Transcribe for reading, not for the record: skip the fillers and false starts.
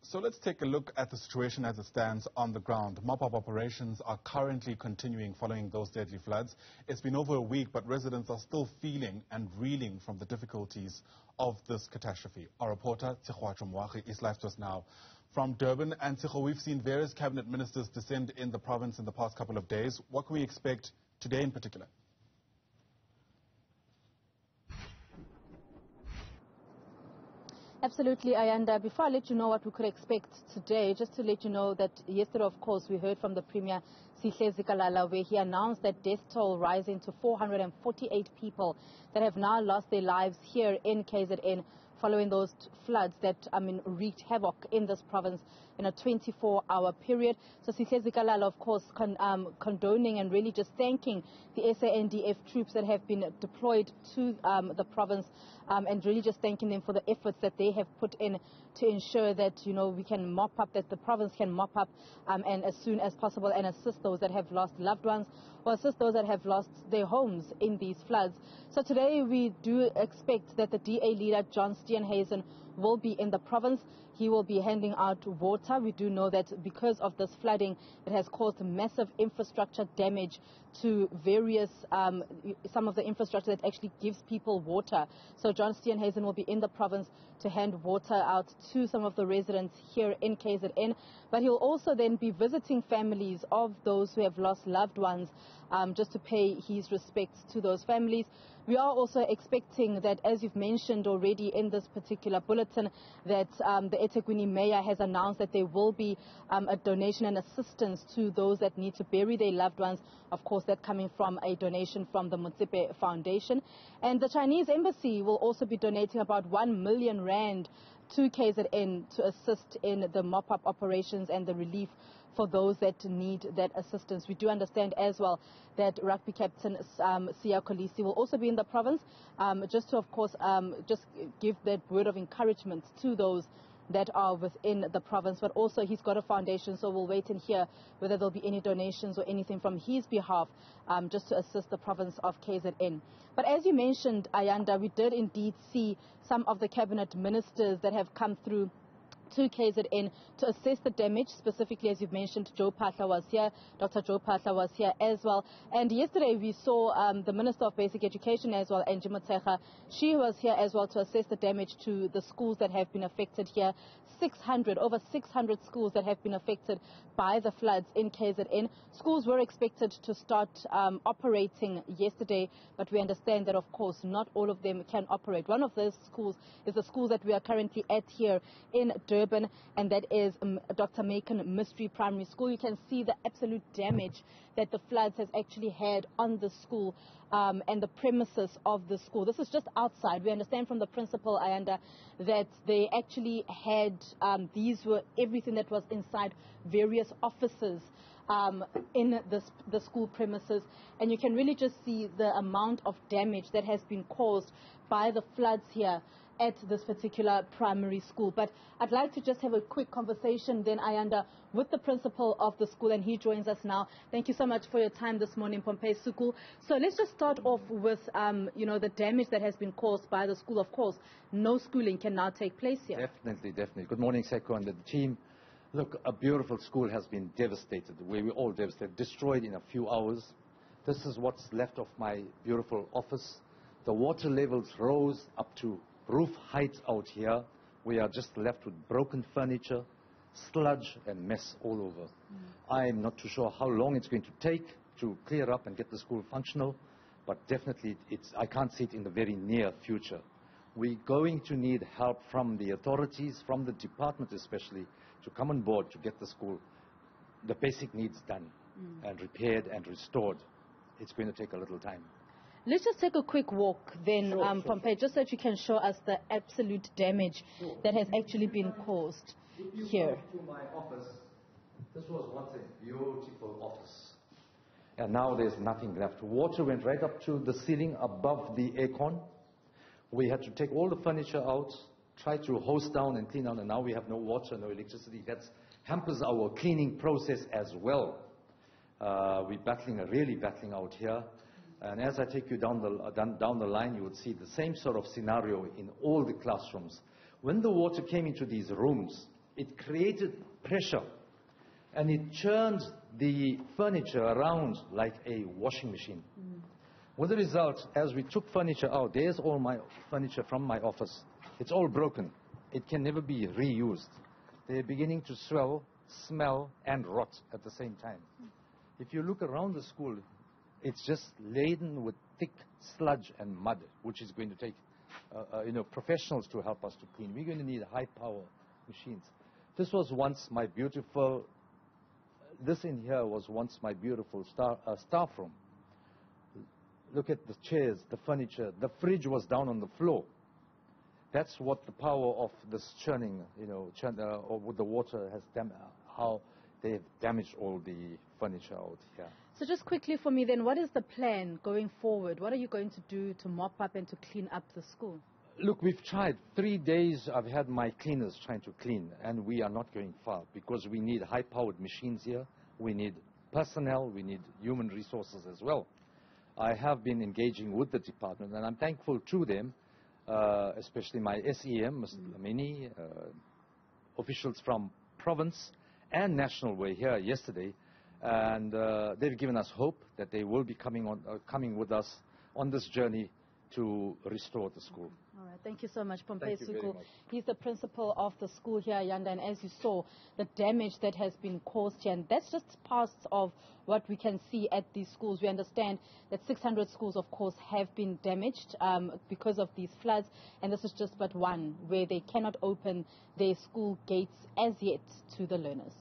So let's take a look at the situation as it stands on the ground. Mop-up operations are currently continuing following those deadly floods. It's been over a week, but residents are still feeling and reeling from the difficulties of this catastrophe. Our reporter, Tshekwa Chumwagi, is live to us now from Durban. And Tshekwa, we've seen various cabinet ministers descend in the province in the past couple of days. What can we expect today in particular? Absolutely, Ayanda. Before I let you know what we could expect today, just to let you know that yesterday, of course, we heard from the Premier, Sihle Zikalala, where he announced that death toll rising to 448 people that have now lost their lives here in KZN following those floods that, wreaked havoc in this province in a 24-hour period. So Sihle Zikalala, of course, condoning and really just thanking the SANDF troops that have been deployed to the province and really just thanking them for the efforts that they have put in to ensure that, we can mop up, that the province can mop up and as soon as possible and assist those that have lost loved ones or assist those that have lost their homes in these floods. So today we do expect that the DA leader, John Steenhuisen, will be in the province. He will be handing out water. We do know that because of this flooding, it has caused massive infrastructure damage to various, some of the infrastructure that actually gives people water. So John Steenhuisen will be in the province to hand water out to some of the residents here in KZN. But he'll also then be visiting families of those who have lost loved ones, just to pay his respects to those families. We are also expecting that, as you've mentioned already in this particular bulletin, that the eThekwini mayor has announced that there will be a donation and assistance to those that need to bury their loved ones. Of course, that coming from a donation from the Motsepe Foundation. And the Chinese embassy will also be donating about 1 million rand to KZN to assist in the mop-up operations and the relief for those that need that assistance. We do understand as well that rugby captain Siya Kolisi will also be in the province, just to, of course, just give that word of encouragement to those that are within the province. But also he's got a foundation, so we'll wait and hear whether there'll be any donations or anything from his behalf, just to assist the province of KZN. But as you mentioned, Ayanda, we did indeed see some of the cabinet ministers that have come through to KZN to assess the damage. Specifically, as you've mentioned, Joe Phaahla was here, Dr. Joe Phaahla was here as well. And yesterday we saw the Minister of Basic Education as well, Angie Motshekga. She was here as well to assess the damage to the schools that have been affected here. Over 600 schools that have been affected by the floods in KZN. Schools were expected to start operating yesterday, but we understand that, of course, not all of them can operate. One of those schools is the school that we are currently at here in Durban, and that is Dr. Macon Mystery Primary School. You can see the absolute damage that the floods has actually had on the school and the premises of the school. This is just outside. We understand from the principal, Ayanda, that they actually had, these were everything that was inside various offices in the school premises, and you can really just see the amount of damage that has been caused by the floods here at this particular primary school. But I'd like to just have a quick conversation then, Ayanda, with the principal of the school, and he joins us now. Thank you so much for your time this morning, Pompey Suku. So let's just start off with, the damage that has been caused by the school. Of course, no schooling can now take place here. Definitely. Good morning, Seko and the team. Look, a beautiful school has been devastated. We're all devastated, destroyed in a few hours. This is what's left of my beautiful office. The water levels rose up to roof height out here. We are just left with broken furniture, sludge and mess all over. I'm not too sure how long it's going to take to clear up and get the school functional, but definitely I can't see it in the very near future. We're going to need help from the authorities, from the department especially, to come on board to get the school, the basic needs done and repaired and restored. It's going to take a little time. Let's just take a quick walk then, Pompey, just so that you can show us the absolute damage that has actually been caused here. To my office, this was once a beautiful office. And now there's nothing left. Water went right up to the ceiling above the aircon. We had to take all the furniture out, try to hose down and clean down, and now we have no water, no electricity. That hampers our cleaning process as well. We're really battling out here. And as I take you down the line, you would see the same sort of scenario in all the classrooms. When the water came into these rooms, it created pressure, and it churned the furniture around like a washing machine. With the result, as we took furniture out, there's all my furniture from my office. It's all broken. It can never be reused. They're beginning to swell, smell, and rot at the same time. If you look around the school, it's just laden with thick sludge and mud, which is going to take professionals to help us to clean. We're going to need high-power machines. This was once my beautiful, this in here was once my beautiful staff room. Look at the chairs, the furniture. The fridge was down on the floor. That's what the power of this churning, or with the water has how they've damaged all the furniture out here. So just quickly for me then, what is the plan going forward? What are you going to do to mop up and to clean up the school? Look, we've tried. 3 days I've had my cleaners trying to clean, and we are not going far because we need high-powered machines here. We need personnel. We need human resources as well. I have been engaging with the department, and I'm thankful to them, especially my SEM, Mr. Lamini, officials from province and national were here yesterday, and they've given us hope that they will be coming with us on this journey to restore the school. All right, thank you so much, Pompey Thank you very Suku. much. He's the principal of the school here, Yanda, and as you saw, the damage that has been caused here, and that's just part of what we can see at these schools. We understand that 600 schools, of course, have been damaged because of these floods, and this is just but one where they cannot open their school gates as yet to the learners.